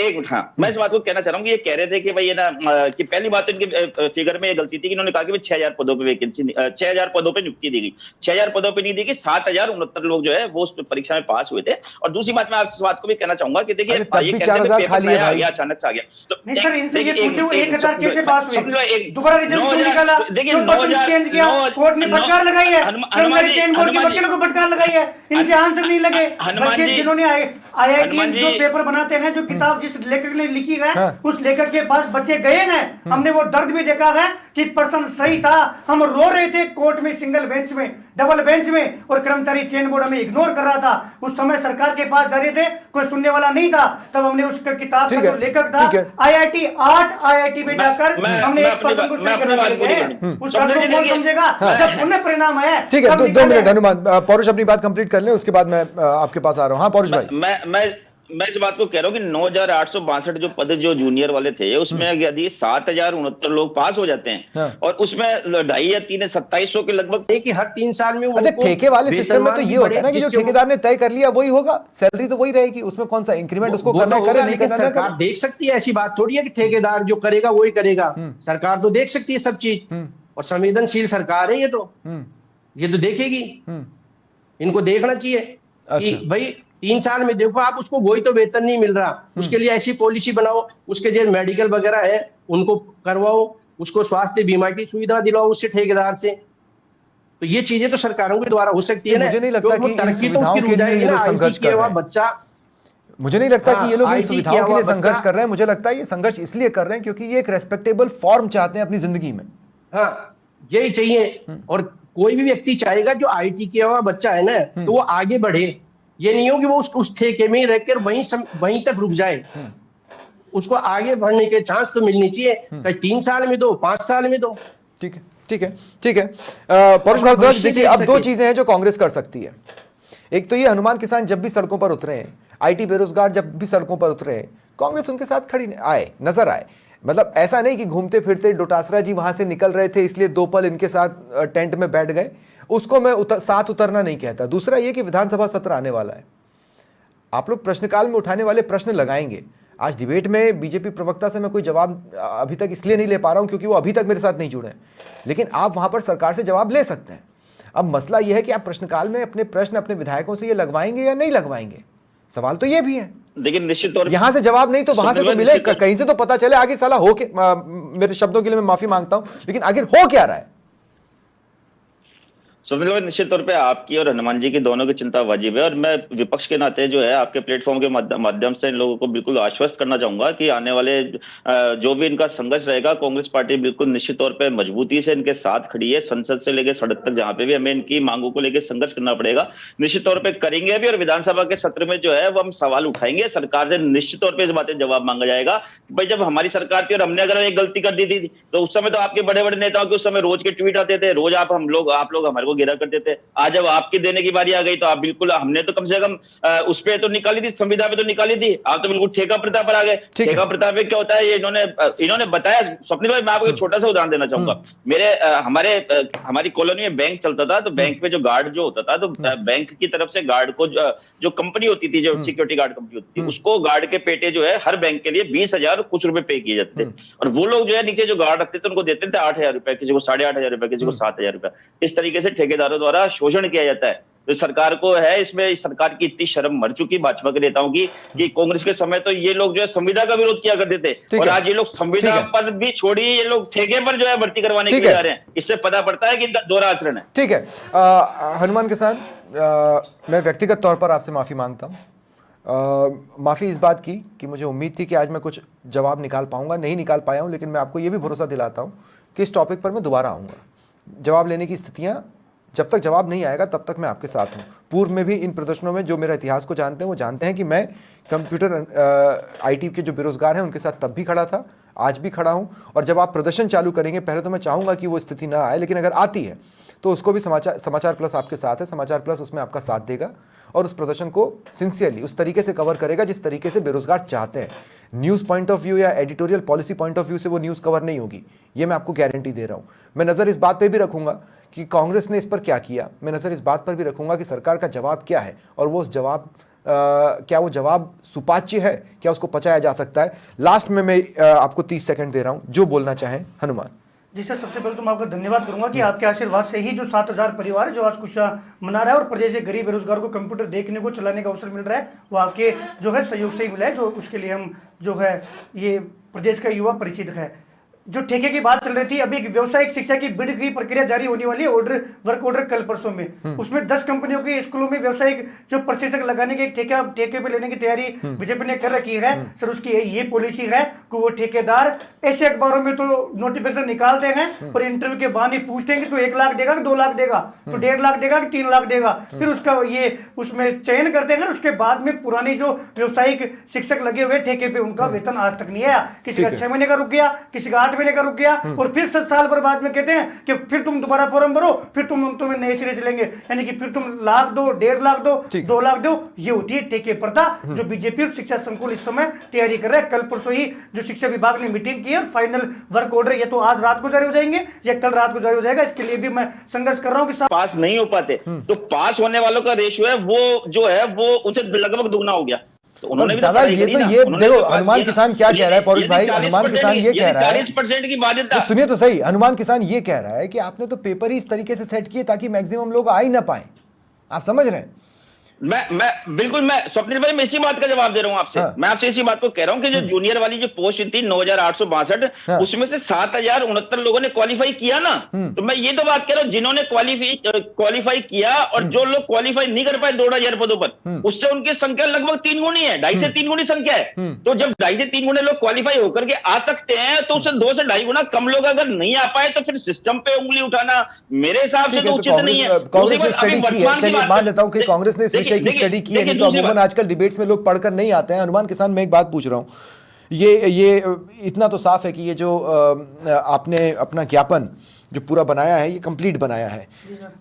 एक मिनट, हाँ मैं इस बात को कहना चाह रहा हूँ कि ये कह रहे थे कि भाई ये ना कि पहली बात तो इनकी फिगर में ये गलती थी कि इन्होंने कहा कि 6,000 पदों पे वैकेंसी, 6,000 पदों पे नियुक्ति दी गई। 6,000 पदों पे नहीं दी गई, 7,069 लोग जो है वो उस परीक्षा में पास हुए थे। और दूसरी बात मैं इस बात को भी कहना चाहूंगा कि देखिए, ये 4,000 खाली है भाई, अचानक से आ गया। तो नहीं सर, इनसे ये पूछो 1,000 कैसे पास हुए? दोबारा रिजल्ट क्यों निकाला? देखिए, क्यों परसेंटेज चेंज किया? कोर्ट ने फटकार लगाई है, कर्मचारी चयन बोर्ड के वकीलों को फटकार लगाई है, इनसे आंसर नहीं लगे। बच्चे जिन्होंने IIT जो पेपर बनाते हैं, जो किताब जिस लेखक ने लिखी है, उस लेखक के पास बच्चे गए हैं, हमने वो दर्द भी देखा है कि पर्सन सही था, हम रो रहे थे कोर्ट में, सिंगल बेंच में, डबल बेंच में, और कर्मचारी चयन बोर्ड हमें इग्नोर कर रहा था। उस समय सरकार के पास जा रहे थे, कोई सुनने वाला नहीं था। तब हमने उस किताब का जो लेखक था, IIT 8 IIT में जाकर हमने एक पर्सन को सही करने लगे। उस दर्द को कौन समझेगा जब पुण्य परिणाम है? ठीक है, 2 मिनट हनुमान, पौरुष अपनी बात कंप्लीट कर लें, उसके बाद मैं आपके पास आ रहा हूं। हाँ पौरुष भाई, मैं इस बात को कह रहा हूँ कि 9,862 जो पद जो जूनियर वाले थे, उसमें यदि 7,069 लोग पास हो जाते हैं, और उसमें 2.5 या 3 2700 के लगभग, कि हर 3 साल में। अच्छा, ठेके वाले सिस्टम में तो ये होता है ना कि जो ठेकेदार ने तय कर लिया वही होगा, सैलरी तो वही रहेगी, उसमें कौन सा इंक्रीमेंट उसको करना है, करे नहीं करना। सरकार देख सकती है, ऐसी बात थोड़ी है कि ठेकेदार जो करेगा वही करेगा। सरकार तो देख सकती है सब चीज, और संवेदनशील सरकार है ये तो देखेगी। इनको देखना चाहिए कि भाई 3 साल में देखो आप, उसको वही तो वेतन नहीं मिल रहा, उसके लिए ऐसी पॉलिसी बनाओ, उसके जो मेडिकल वगैरह है उनको करवाओ, उसको स्वास्थ्य बीमा की सुविधा दिलाओ उससे, ठेकेदार से। तो ये चीजें तो सरकारों के द्वारा हो सकती है ना। मुझे नहीं लगता कि तरक्की तो उसकी हो जाएगी ना। संघर्ष कर रहे हैं बच्चा, मुझे नहीं लगता कि ये लोग इन सुविधाओं के लिए संघर्ष कर रहे हैं। मुझे लगता है ये संघर्ष इसलिए कर रहे हैं क्योंकि ये एक रेस्पेक्टेबल फॉर्म चाहते हैं अपनी जिंदगी में। हाँ, यही चाहिए। और कोई भी व्यक्ति चाहेगा जो IT किया हुआ बच्चा है ना, तो वो आगे बढ़े। ये नहीं हो कि वो उस ठेके में रहकर वहीं तक रुक जाए। उसको आगे बढ़ने के चांस तो मिलनी चाहिए, कहीं 3 साल में दो, 5 साल में दो। ठीक है, ठीक है, ठीक है। पौरुष भारद्वाज, देखिए अब 2 चीजें हैं जो कांग्रेस कर सकती है। एक तो ये, हनुमान किसान जब भी सड़कों पर उतरे हैं, IT बेरोजगार जब भी सड़कों पर उतरे हैं, कांग्रेस उनके साथ खड़ी नजर आए। मतलब ऐसा नहीं कि घूमते फिरते डोटासरा जी वहां से निकल रहे थे इसलिए 2 पल इनके साथ टेंट में बैठ गए, उसको मैं साथ उतरना नहीं कहता। दूसरा ये कि विधानसभा सत्र आने वाला है, आप लोग प्रश्नकाल में उठाने वाले प्रश्न लगाएंगे। आज डिबेट में बीजेपी प्रवक्ता से मैं कोई जवाब अभी तक इसलिए नहीं ले पा रहा हूं क्योंकि वो अभी तक मेरे साथ नहीं जुड़े हैं, लेकिन आप वहां पर सरकार से जवाब ले सकते हैं। अब मसला यह है कि आप प्रश्नकाल में अपने प्रश्न अपने विधायकों से ये लगवाएंगे या नहीं लगवाएंगे, सवाल तो ये भी है। लेकिन निश्चित तौर यहां से जवाब नहीं तो वहां से तो मिले, कहीं से तो पता चले आखिर साला हो के, मेरे शब्दों के लिए मैं माफी मांगता हूं, लेकिन आखिर हो क्या रहा है। स्वप्निल भाई, निश्चित तौर पे आपकी और हनुमान जी की दोनों की चिंता वाजिब है, और मैं विपक्ष के नाते जो है आपके प्लेटफॉर्म के माध्यम से इन लोगों को बिल्कुल आश्वस्त करना चाहूंगा कि आने वाले जो भी इनका संघर्ष रहेगा, कांग्रेस पार्टी बिल्कुल निश्चित तौर पे मजबूती से इनके साथ खड़ी है। संसद से लेकर सड़क तक जहां पे भी हमें इनकी मांगों को लेकर संघर्ष करना पड़ेगा, निश्चित तौर पर करेंगे भी, और विधानसभा के सत्र में जो है वो हम सवाल उठाएंगे। सरकार से निश्चित तौर पर इस बातें जवाब मांगा जाएगा। भाई जब हमारी सरकार थी और हमने अगर एक गलती कर दी थी तो उस समय तो आपके बड़े बड़े नेताओं के उस समय रोज के ट्वीट आते थे, रोज आप लोग हमारे को घेरा करते थे। आज जब आपकी देने की बारी आ गई तो आप बिल्कुल, हमने तो कम से कम उस पे तो निकाली थी, संविदा पे तो निकाली थी, आप तो बिल्कुल ठेका प्रथा पर आ गए। ठेका प्रथा पे क्या होता है ये इन्होंने बताया। स्वप्निल भाई मैं आपको एक छोटा सा उदाहरण देना चाहूंगा। मेरे हमारी कॉलोनी में बैंक चलता था, तो बैंक पे जो गार्ड जो होता था, तो बैंक की तरफ से गार्ड को जो कंपनी होती थी, जो सिक्योरिटी गार्ड कंपनी होती थी, उसको गार्ड के पेटे जो है हर बैंक के लिए 20,000 कुछ रुपए पे किए जाते थे, और वो लोग जो है नीचे जो गार्ड रखते थे उनको देते थे 8,000 रुपए, किसी को 8,500 रुपए, किसी को 7,000 रुपए। इस तरीके से ठेकेदारों द्वारा शोषण किया जाता है। तो सरकार को है इसमें, इस सरकार की इतनी शर्म मर चुकी भाजपा के नेताओं की कि कांग्रेस के समय तो ये लोग जो है संविदा का विरोध किया करते थे, और आज ये लोग संविदा पर भी छोड़िए, ये लोग ठेके पर जो है भर्ती करवाने के लिए जा रहे हैं। इससे पता पड़ता है कि इनका दोहरा आचरण है। ठीक है हनुमान किसान, मैं व्यक्तिगत तौर पर आपसे माफी मांगता हूं। माफी इस बात की कि मुझे उम्मीद थी कि आज मैं कुछ जवाब निकाल पाऊंगा, नहीं निकाल पाया हूं, लेकिन मैं आपको यह भी भरोसा दिलाता हूं कि इस टॉपिक पर मैं दोबारा आऊंगा। जवाब लेने की स्थितियां, जब तक जवाब नहीं आएगा तब तक मैं आपके साथ हूं। पूर्व में भी इन प्रदर्शनों में जो मेरा इतिहास को जानते हैं वो जानते हैं कि मैं कंप्यूटर आईटी के जो बेरोजगार हैं उनके साथ तब भी खड़ा था, आज भी खड़ा हूं। और जब आप प्रदर्शन चालू करेंगे, पहले तो मैं चाहूंगा कि वो स्थिति ना आए, लेकिन अगर आती है तो उसको भी समाचार प्लस आपके साथ है, समाचार प्लस उसमें आपका साथ देगा और उस प्रदर्शन को सिंसियरली उस तरीके से कवर करेगा जिस तरीके से बेरोजगार चाहते हैं। न्यूज़ पॉइंट ऑफ व्यू या editorial policy point of view से वो न्यूज़ कवर नहीं होगी, ये मैं आपको गारंटी दे रहा हूं। मैं नज़र इस बात पे भी रखूंगा कि कांग्रेस ने इस पर क्या किया, मैं नज़र इस बात पर भी रखूंगा कि सरकार का जवाब क्या है, और वो उस जवाब क्या वो जवाब सुपाच्य है, क्या उसको पचाया जा सकता है। लास्ट में मैं आपको 30 सेकंड दे रहा हूं, जो बोलना चाहें हनुमान जी। सर सबसे पहले तो मैं आपका धन्यवाद करूंगा कि आपके आशीर्वाद से ही जो 7,000 परिवार जो आज खुशियां मना रहा है और प्रदेश के गरीब बेरोजगार को कंप्यूटर देखने को चलाने का अवसर मिल रहा है, वो आपके जो है सहयोग से ही मिला है, जो उसके लिए हम जो है ये प्रदेश का युवा परिचित है। जो ठेके की बात चल रही थी, अभी एक व्यावसायिक शिक्षा की बिड की प्रक्रिया जारी होने वाली है, वर्क ऑर्डर कल परसों में। उसमें 10 कंपनियों के स्कूलों में व्यावसायिक जो प्रशिक्षक लगाने के ठेके पे लेने की तैयारी बीजेपी ने कर रखी है। सर उसकी ये पॉलिसी है कि वो ठेकेदार ऐसे अखबारों में तो नोटिफिकेशन निकालते हैं और इंटरव्यू के बाद ही पूछते हैं कि तो 1 लाख देगा कि 2 लाख देगा, तो 1.5 लाख देगा कि 3 लाख देगा, फिर उसका ये उसमें चयन करते हैं। उसके बाद में पुरानी जो व्यावसायिक शिक्षक लगे हुए ठेके पे उनका वेतन आज तक नहीं आया, किसी का 6 महीने का रुक गया, किसी का 8 महीने का रुक गया, और फिर 7 साल पर बाद में कहते हैं कि फिर तुम दोबारा फॉर्म भरो, फिर तुम्हें नए सिरे से लेंगे, यानी कि फिर तुम लाख दो, 1.5 लाख दो, 2 लाख दो। ये होती है ठेके प्रथा जो बीजेपी और शिक्षा संकुल इस समय तैयारी कर रहा है। कल परसों ही जो शिक्षा विभाग ने मीटिंग की है और फाइनल वर्क ऑर्डर या तो आज रात को जारी हो जाएंगे या कल रात को जारी हो जाएगा। इसके लिए भी मैं संघर्ष कर रहा हूं कि पास नहीं हो पाते, तो पास होने वालों का रेशियो है वो जो है वो उनसे लगभग दुगना हो गया। तो दादा ये देखो हनुमान किसान क्या कह रहा है, पौरुष भाई, हनुमान किसान ये कह रहा है 40% की बाध्यता। सुनिए तो सही, हनुमान किसान ये कह रहा है कि आपने तो पेपर ही इस तरीके से सेट किए ताकि मैक्सिमम लोग आ ही ना पाए। आप समझ रहे हैं? मैं बिल्कुल, मैं स्वप्निल भाई मैं इसी बात का जवाब दे रहा हूं आपसे। हाँ। मैं आपसे इसी बात को कह रहा हूं कि जो जूनियर वाली जो पोस्ट थी 9,862, हाँ। उसमें से 7,069 लोगों ने क्वालिफाई किया ना। तो मैं ये तो बात कह रहा हूं जिन्होंने क्वालिफाई किया और जो लोग क्वालिफाई नहीं कर पाए 2,000 पदों पर, उससे उनकी संख्या लगभग 3 गुनी है, 2.5 से 3 गुनी संख्या है। तो जब 2.5 से 3 गुने लोग क्वालिफाई होकर के आ सकते हैं, तो उससे 2 से 2.5 गुना कम लोग अगर नहीं आ पाए तो फिर सिस्टम पे उंगली उठाना मेरे हिसाब से तो उचित नहीं है। कांग्रेस ने स्टडी की है, चलिए मान लेता हूं कि कांग्रेस ने इस विषय की स्टडी की है, नहीं तो अमूमन आजकल डिबेट्स में लोग पढ़कर नहीं आते हैं। हनुमान किसान मैं एक बात पूछ रहा हूं, ये इतना तो साफ है कि ये जो आपने अपना ज्ञापन जो पूरा बनाया है ये कंप्लीट बनाया है,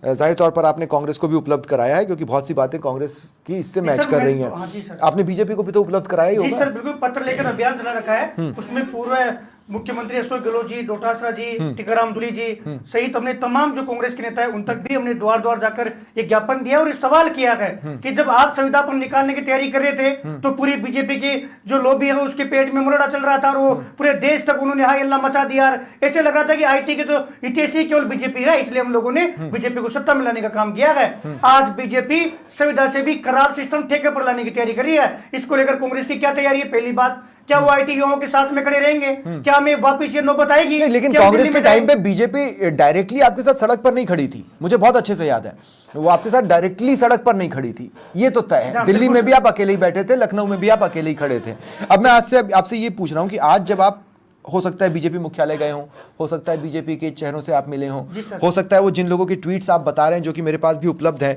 जाहिर तौर पर आपने कांग्रेस को भी उपलब्ध कराया है क्योंकि बहुत सी बातें कांग्रेस की इससे मैच कर रही हैं। आपने बीजेपी को भी तो उपलब्ध कराया ही होगा। सर बिल्कुल, पत्र लेकर अभियान चला रखा है, उसमें पूरा मुख्यमंत्री अशोक गहलोत जी, डोटासरा जी, टीकाराम जूली जी सहित हमने तमाम जो कांग्रेस के नेता है उन तक भी हमने द्वार द्वार जाकर ये ज्ञापन दिया और ये सवाल किया है कि जब आप संविदा पर निकालने की तैयारी कर रहे थे तो पूरी बीजेपी की जो लॉबी है उसके पेट में मुरड़ा चल रहा था और वो पूरे देश तक उन्होंने हाय अल्लाह मचा दिया। ऐसे लग रहा था कि आईटी के जो इतिहासी केवल बीजेपी है, इसलिए हम लोगों ने बीजेपी को सत्ता में लाने का काम किया है। आज बीजेपी संविदा से भी खराब सिस्टम ठेके पर लाने की तैयारी कर रही है। इसको लेकर कांग्रेस की क्या तैयारी है? पहली बात, क्या वो आईटी युवाओं के साथ में खड़े रहेंगे? क्या हमें वापस ये नौबत आएगी? लेकिन क्या कांग्रेस दिल्ली के में टाइम पे बीजेपी डायरेक्टली आपके साथ सड़क पर नहीं खड़ी थी, मुझे बहुत अच्छे से याद है। वो आपके साथ डायरेक्टली सड़क पर नहीं खड़ी थी, ये तो तय है। दिल्ली में भी आप अकेले ही बैठे थे, लखनऊ में भी आप अकेले ही खड़े थे। अब मैं आपसे ये पूछ रहा हूं कि आज जब आप हो सकता है बीजेपी मुख्यालय गए हो सकता है बीजेपी के चेहरों से आप मिले हों, हो सकता है वो जिन लोगों की ट्वीट्स आप बता रहे हैं जो कि मेरे पास भी उपलब्ध है,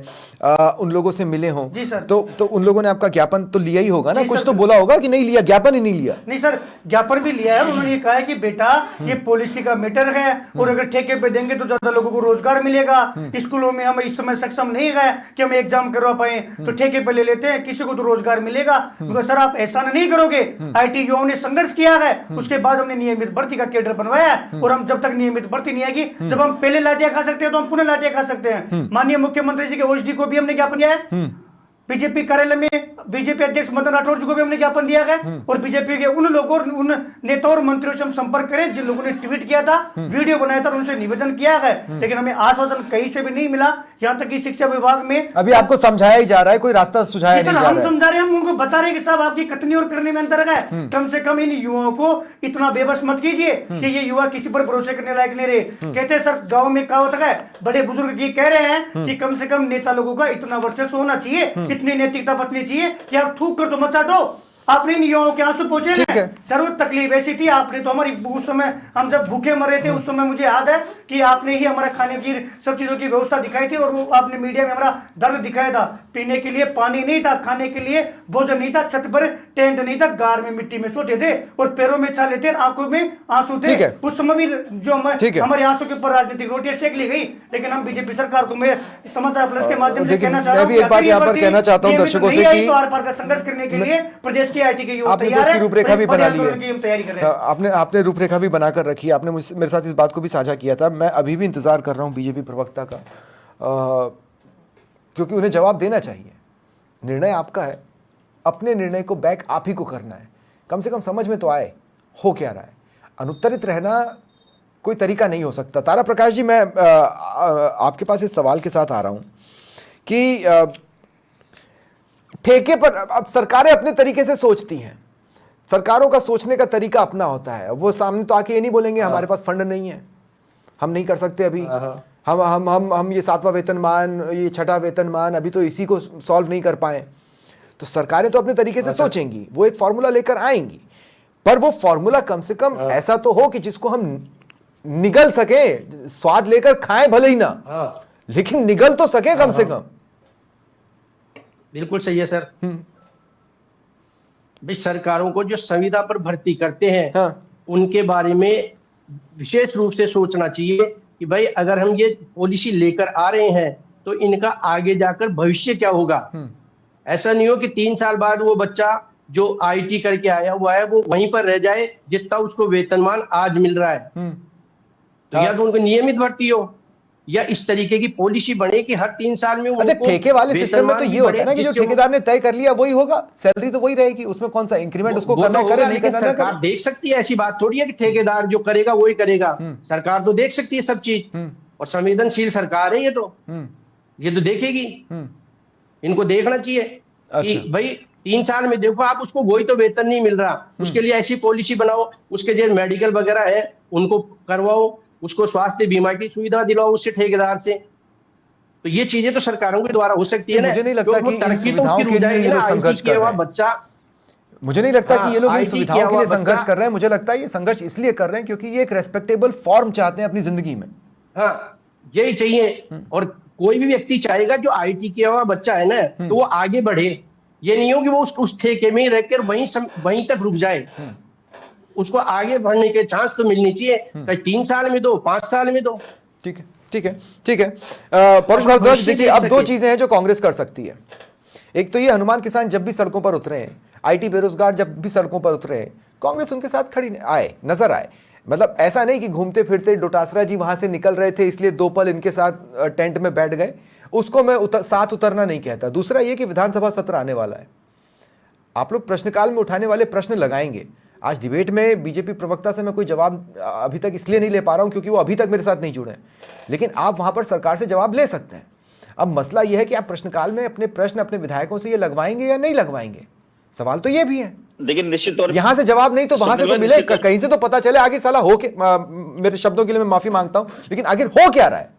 उन लोगों से मिले हों, तो उन लोगों ने आपका ज्ञापन तो लिया ही होगा ना, कुछ तो बोला होगा कि नहीं लिया? ज्ञापन ही नहीं लिया? नहीं सर, ज्ञापन भी लिया है। उन्होंने ये कहा है कि बेटा ये पॉलिसी का मैटर है और अगर ठेके पे देंगे तो ज्यादा लोगों को रोजगार मिलेगा। स्कूलों में हम इस समय सक्षम नहीं है कि हम एग्जाम करवा पाए, तो ठेके पे ले लेते हैं, किसी को तो रोजगार मिलेगा। सर आप ऐसा नहीं करोगे। आईटी युवाओं ने संघर्ष किया है, उसके बाद हमने नियमित भर्ती का कैडर बनवाया है और हम जब तक नियमित भर्ती नहीं आएगी, जब हम पहले लाठियां खा सकते हैं तो हम पुनः लाठियां खा सकते हैं। माननीय मुख्यमंत्री जी के ओएसडी को भी हमने ज्ञापन दिया है, बीजेपी कार्यालय में बीजेपी अध्यक्ष मदन राठौर जी को भी हमने ज्ञापन दिया है और बीजेपी के उन लोगों उन नेताओं और मंत्रियों से हम संपर्क करें जिन लोगों ने ट्वीट किया था, वीडियो बनाया था, उनसे निवेदन किया है, लेकिन हमें आश्वासन कहीं से भी नहीं मिला। यहाँ तक कि शिक्षा विभाग में अभी आपको समझाया ही जा रहा है, कोई रास्ता सुझाया नहीं जा रहा है। हम समझा रहे हैं, हम उनको बता रहे हैं कि साहब आपकी कथनी और करने में अंतर है। कम से कम इन युवाओं को इतना बेबस मत कीजिए कि ये युवा किसी पर भरोसे करने लायक नहीं रहे। कहते हैं सर गाँव में कहावत है, बड़े बुजुर्ग ये कह रहे हैं कि कम से कम नेता लोगों का इतना वर्चस्व होना चाहिए, इतनी नैतिकता बचनी चाहिए कि आप थूक कर तो मत चाटो। आपने इन युवाओं के आंसू पहुंचे ना, सर वो तकलीफ ऐसी थी। आपने तो हमारी उस समय हम जब भूखे मर रहे थे उस समय मुझे याद है कि आपने ही हमारा खाने की सब चीजों की व्यवस्था दिखाई थी और वो आपने मीडिया में हमारा दर्द दिखाया था। पीने के लिए पानी नहीं था, खाने के लिए भोजन नहीं था, छत पर टेंट नहीं था, गार में मिट्टी में सोते थे और पैरों में छाले थे, आंखों में आंसू थे। उस समय भी जो हमारे आंसू के ऊपर राजनीतिक रोटियां सेक ली गई। लेकिन हम बीजेपी सरकार को मैं समाचार प्लस के माध्यम से कहना चाह रहा हूँ, एक बात यहाँ पर कहना चाहता हूँ दर्शकों से कि आर पार का संघर्ष करने के लिए प्रदेश की आईटी के युवा आपने तो उसकी रूपरेखा भी बना ली है, आपने रूपरेखा भी बनाकर रखी है। आपने मेरे साथ इस बात को भी साझा किया था। मैं अभी भी इंतजार कर रहा हूं बीजेपी प्रवक्ता का, क्योंकि उन्हें जवाब देना चाहिए। निर्णय आपका है, अपने निर्णय को बैक आप ही को करना है। कम से कम समझ में तो आए हो क्या रहा है। अनुत्तरित रहना कोई तरीका नहीं हो सकता। तारा प्रकाश जी, मैं आपके पास इस सवाल के साथ आ रहा हूं कि ठेके पर अब सरकारें अपने तरीके से सोचती हैं, सरकारों का सोचने का तरीका अपना होता है। वो सामने तो आके ये नहीं बोलेंगे हमारे पास फंड नहीं है, हम नहीं कर सकते अभी, हम ये 7वां वेतनमान, ये 6ठा वेतनमान अभी तो इसी को सॉल्व नहीं कर पाए। तो सरकारें तो अपने तरीके से सोचेंगी, वो एक फॉर्मूला लेकर आएंगी, पर वो फॉर्मूला कम से कम ऐसा तो हो कि जिसको हम निगल सके। स्वाद लेकर खाएं भले ही ना, लेकिन निगल तो सके कम से कम। बिल्कुल सही है सर। भाई सरकारों को जो संविदा पर भर्ती करते हैं उनके बारे में विशेष रूप से सोचना चाहिए कि भाई अगर हम ये पॉलिसी लेकर आ रहे हैं तो इनका आगे जाकर भविष्य क्या होगा। ऐसा नहीं हो कि 3 साल बाद वो बच्चा जो आईटी करके आया हुआ है वो वहीं पर रह जाए जितना उसको वेतनमान आज मिल रहा है। तो या तो उनको नियमित भर्ती हो या इस तरीके की पॉलिसी बने कि हर 3 साल में। अच्छा, ठेके वाले सिस्टम में तो ये होता है ना कि जो ठेकेदार ने तय कर लिया वही होगा, सैलरी तो वही रहेगी, उसमें कौन सा इंक्रीमेंट उसको करना करे नहीं करना। सरकार देख सकती है, ऐसी बात थोड़ी है कि ठेकेदार जो करेगा वही करेगा। सरकार तो देख सकती है सब चीज, और संवेदनशील सरकार है ये तो देखेगी। इनको देखना चाहिए कि भाई 3 साल में देखो आप उसको वही तो वेतन नहीं मिल रहा, उसके लिए ऐसी पॉलिसी बनाओ, उसके जो मेडिकल वगैरह है उनको करवाओ, उसको स्वास्थ्य बीमा की सुविधा दिलाओ उससे ठेकेदार से। तो ये चीजें तो सरकारों के द्वारा हो सकती है ना। मुझे नहीं लगता कि तरक्की तो उसकी रुक जाएगी ना, संघर्ष कर रहे हैं बच्चा। मुझे नहीं लगता कि ये लोग इन सुविधाओं के लिए संघर्ष कर रहे हैं। मुझे लगता है ये संघर्ष इसलिए कर रहे हैं क्योंकि ये एक रेस्पेक्टेबल फॉर्म चाहते हैं अपनी जिंदगी में। हाँ, यही चाहिए। और कोई भी व्यक्ति चाहेगा जो आईटी किया हुआ बच्चा है ना, तो वो आगे बढ़े। ये नहीं हो कि वो उस ठेके में रहकर वहीं तक रुक जाए। उसको आगे बढ़ने के चांस तो मिलनी चाहिए, कहीं 3 साल में दो, 5 साल में दो। ठीक है, ठीक है, ठीक है। परेश भारद्वाज, देखिए अब 2 चीजें हैं जो कांग्रेस कर सकती है। एक तो ये, हनुमान किसान जब भी सड़कों पर उतरे हैं, आईटी बेरोजगार जब भी सड़कों पर उतरे हैं, कांग्रेस उनके साथ खड़ी आए, नजर आए। मतलब ऐसा नहीं कि घूमते फिरते डोटासरा जी वहां से निकल रहे थे इसलिए 2 पल इनके साथ टेंट में बैठ गए, उसको मैं साथ उतरना नहीं कहता। दूसरा ये कि विधानसभा सत्र आने वाला है, आप लोग प्रश्नकाल में उठाने वाले प्रश्न लगाएंगे। आज डिबेट में बीजेपी प्रवक्ता से मैं कोई जवाब अभी तक इसलिए नहीं ले पा रहा हूं क्योंकि वो अभी तक मेरे साथ नहीं जुड़े हैं, लेकिन आप वहां पर सरकार से जवाब ले सकते हैं। अब मसला यह है कि आप प्रश्नकाल में अपने प्रश्न अपने विधायकों से ये लगवाएंगे या नहीं लगवाएंगे, सवाल तो ये भी है। लेकिन निश्चित तौर यहां से जवाब नहीं तो वहां से तो मिले, कहीं से तो पता चले आखिर साला हो के, मेरे शब्दों के लिए मैं माफी मांगता हूं, लेकिन आखिर हो क्या रहा है।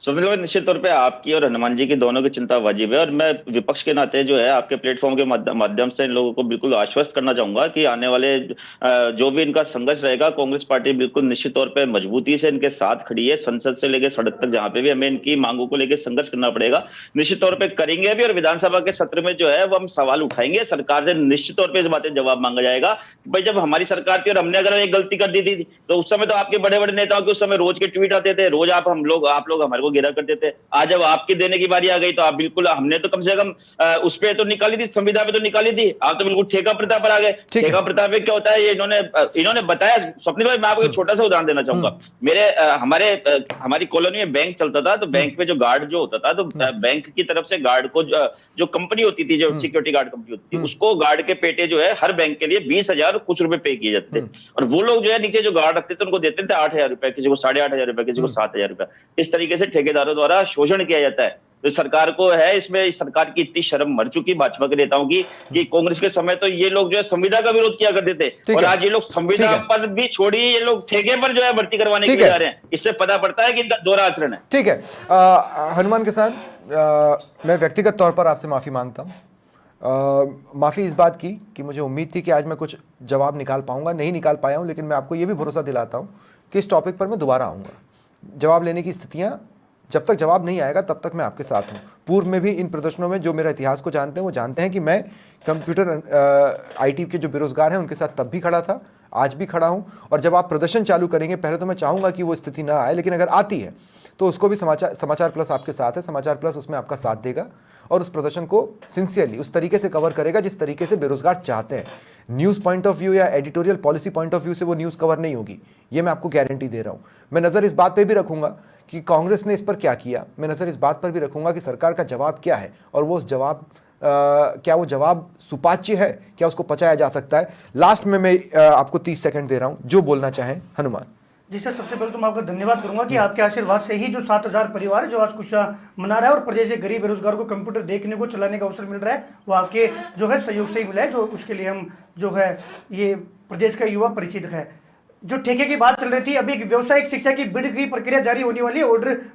स्वप्निल भाई, निश्चित तौर पे आपकी और हनुमान जी की दोनों की चिंता वाजिब है, और मैं विपक्ष के नाते जो है आपके प्लेटफॉर्म के माध्यम से इन लोगों को बिल्कुल आश्वस्त करना चाहूंगा कि आने वाले जो भी इनका संघर्ष रहेगा, कांग्रेस पार्टी बिल्कुल निश्चित तौर पे मजबूती से इनके साथ खड़ी है। संसद से लेकर सड़क तक जहां पे भी हमें इनकी मांगों को लेकर संघर्ष करना पड़ेगा, निश्चित तौर पर करेंगे भी। और विधानसभा के सत्र में जो है वो हम सवाल उठाएंगे, सरकार से निश्चित तौर पर इस बातें जवाब मांगा जाएगा। भाई जब हमारी सरकार थी और हमने अगर एक गलती कर दी थी तो उस समय तो आपके बड़े बड़े नेताओं के उस समय रोज के ट्वीट आते थे, रोज आप लोग हमारे को घेरा करते थे। आज जब आपकी देने की बारी आ गई तो आप बिल्कुल, हमने तो कम से कम उस पे तो निकाली थी, संविदा पे तो निकाली थी, आप तो बिल्कुल ठेका प्रथा पर आ गए। ठेका प्रथा पे क्या होता है ये इन्होंने बताया। स्वप्निल भाई मैं आपको एक छोटा सा उदाहरण देना चाहूंगा। मेरे हमारी कॉलोनी में बैंक चलता था, तो बैंक पे जो गार्ड जो होता था, तो बैंक की तरफ से गार्ड को जो कंपनी होती थी, जो सिक्योरिटी गार्ड कंपनी होती थी, उसको गार्ड के पेटे जो है हर बैंक के लिए 20,000 कुछ रुपए पे किए जाते थे। और वो लोग जो है नीचे जो गार्ड रखते थे उनको देते थे 8,000 रुपए, किसी को 8,500 रुपए, किसी को 7,000 रुपए। इस तरीके से ठेकेदारों द्वारा शोषण किया जाता है। तो सरकार को है इसमें, इस सरकार की इतनी शर्म मर चुकी भाजपा के नेताओं की कि कांग्रेस के समय तो ये लोग जो है संविदा का विरोध किया करते थे, और आज ये लोग संविदा पर भी छोड़िए, ये लोग ठेके पर जो है भर्ती करवाने के लिए जा रहे हैं। इससे पता पड़ता है कि इनका दोहरा आचरण है। ठीक है हनुमान किसान, मैं व्यक्तिगत तौर पर आपसे माफी मांगता हूं। माफी इस बात की कि मुझे उम्मीद थी कि आज मैं कुछ जवाब निकाल पाऊंगा, नहीं निकाल पाया हूं, लेकिन मैं आपको यह भी भरोसा दिलाता हूं कि इस टॉपिक पर मैं दोबारा आऊंगा। जवाब लेने की स्थितियां, जब तक जवाब नहीं आएगा तब तक मैं आपके साथ हूं। पूर्व में भी इन प्रदर्शनों में जो मेरा इतिहास को जानते हैं वो जानते हैं कि मैं कंप्यूटर आईटी के जो बेरोजगार हैं उनके साथ तब भी खड़ा था, आज भी खड़ा हूं। और जब आप प्रदर्शन चालू करेंगे, पहले तो मैं चाहूंगा कि वो स्थिति ना आए, लेकिन अगर आती है तो उसको भी समाचार प्लस आपके साथ है, समाचार प्लस उसमें आपका साथ देगा और उस प्रदर्शन को सिंसियरली उस तरीके से कवर करेगा जिस तरीके से बेरोजगार चाहते हैं। न्यूज़ पॉइंट ऑफ व्यू या editorial policy point of view से वो न्यूज़ कवर नहीं होगी, ये मैं आपको गारंटी दे रहा हूं। मैं नज़र इस बात पे भी रखूंगा कि कांग्रेस ने इस पर क्या किया, मैं नज़र इस बात पर भी रखूंगा कि सरकार का जवाब क्या है और वो उस जवाब क्या वो जवाब सुपाच्य है, क्या उसको पचाया जा सकता है। लास्ट में मैं आपको 30 सेकंड दे रहा हूं, जो बोलना चाहें हनुमान जी सर। सबसे पहले तो मैं आपका धन्यवाद करूंगा कि आपके आशीर्वाद से ही जो 7,000 परिवार जो आज खुशियां मना रहा है और प्रदेश के गरीब बेरोजगार को कंप्यूटर देखने को चलाने का अवसर मिल रहा है, वो आपके जो है सहयोग से ही मिला है, जो उसके लिए हम जो है ये प्रदेश का युवा परिचित है। जो ठेके की बात चल रही थी, अभी एक व्यावसायिक शिक्षा की बिड की प्रक्रिया जारी होने वाली है,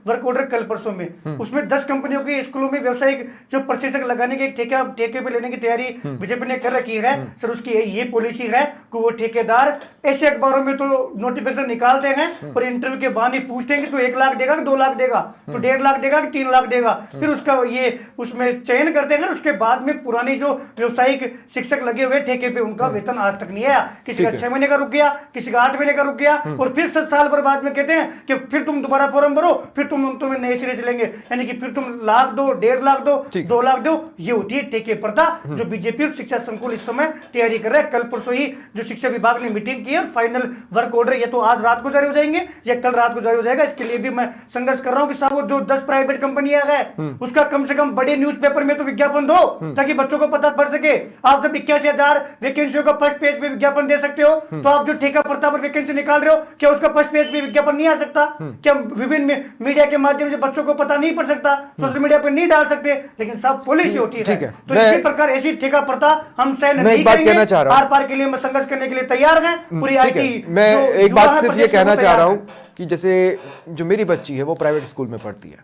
वर्क ऑर्डर कल परसों में। उसमें 10 कंपनियों के स्कूलों में व्यावसायिक जो प्रशिक्षक लगाने के ठेके पे लेने की तैयारी बीजेपी ने कर रखी है। सर उसकी ये पॉलिसी है कि वो ठेकेदार ऐसे अखबारों में तो नोटिफिकेशन निकालते हैं और इंटरव्यू के बाद ही पूछते हैं कि तो 1 लाख देगा कि 2 लाख देगा, तो 1.5 लाख देगा कि 3 लाख देगा। फिर उसका ये उसमें चयन करते हैं, उसके बाद में पुरानी जो व्यावसायिक शिक्षक लगे हुए ठेके पे उनका वेतन आज तक नहीं आया। किसी का 6 महीने का रुक गया, किसी का 8 महीने का रुक गया, और फिर 7 साल पर बाद में कहते हैं कि फिर तुम दोबारा फॉर्म भरो, फिर तुम्हें नए सिरे से लेंगे, यानी कि फिर तुम लाख दो, 1.5 लाख दो, 2 लाख दो। ये होती है ठेके प्रथा जो बीजेपी और शिक्षा संकुल इस समय तैयारी कर रहा है। कल परसों ही जो शिक्षा विभाग ने मीटिंग की है और फाइनल वर्क ऑर्डर या तो आज रात को जारी हो जाएंगे या कल रात को जारी हो जाएगा। इसके लिए भी मैं संघर्ष कर रहा हूं कि साहब वो जो 10 प्राइवेट कंपनियां है उसका कम से कम बड़े न्यूज़पेपर में तो विज्ञापन दो ताकि बच्चों को पता पड़ सके। आप जब 81,000 वैकेंसियों का फर्स्ट पेज पे विज्ञापन दे सकते हो, तो आप जो ठेका प्रथा पर वैकेंसी निकाल रहे हो, क्या उसका फर्स्ट पेज पे विज्ञापन नहीं आ सकता? क्या विभिन्न मीडिया के माध्यम से बच्चों को पता नहीं पड़ सकता? सोशल मीडिया पे नहीं डाल सकते, लेकिन सब पॉलिसी होती है। तो इसी प्रकार ऐसी ठेका प्रथा हम सहन नहीं करेंगे। आर पार के लिए मैं संघर्ष करने के लिए तैयार हैं। पूरी आईटी मैं एक बात सिर्फ ये कहना चाह रहा हूं कि जैसे जो मेरी बच्ची है वो प्राइवेट स्कूल में पढ़ती है,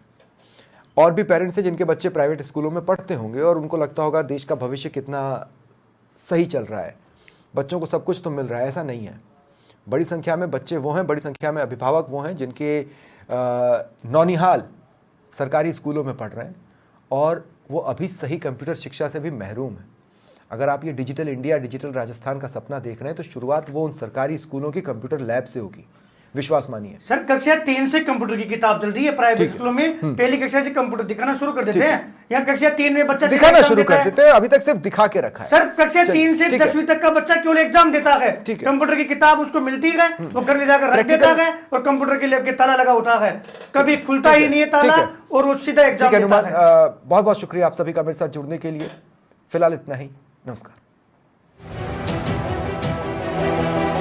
और भी पेरेंट्स हैं जिनके बच्चे प्राइवेट स्कूलों में पढ़ते होंगे और उनको लगता होगा देश का भविष्य कितना सही चल रहा है, बच्चों को सब कुछ तो मिल रहा है। ऐसा नहीं है। बड़ी संख्या में बच्चे वो हैं, बड़ी संख्या में अभिभावक वो हैं जिनके नौनिहाल सरकारी स्कूलों में पढ़ रहे हैं और वो अभी सही कंप्यूटर शिक्षा से भी महरूम हैं। अगर आप ये डिजिटल इंडिया, डिजिटल राजस्थान का सपना देख रहे हैं तो शुरुआत वो उन सरकारी स्कूलों की कंप्यूटर लैब से होगी विश्वास मानिए। सर कक्षा 3 से कंप्यूटर की किताब चल रही है प्राइवेट ठीक है। स्कूलों में, पहली कक्षा से कंप्यूटर दिखाना शुरू कर देते हैं। यहाँ कक्षा 3 में बच्चा दिखाना एग्जाम शुरू देता कर है। देते हैं, अभी तक सिर्फ दिखा के रखा है। सर कक्षा चलिए, 3 से ठीक है। 10वीं तक का बच्चा केवल एग्जाम देता है, ठीक है। कंप्यूटर की किताब उसको मिलती है, वो घर ले जाकर रख देता है और कंप्यूटर के लैब के ताला लगा होता है, कभी खुलता ही नहीं है ताला ठीक है। और वो सीधा एग्जाम ठीक है देता अनुमान, है। बहुत बहुत शुक्रिया आप सभी का मेरे साथ जुड़ने के लिए। फिलहाल इतना ही, नमस्कार।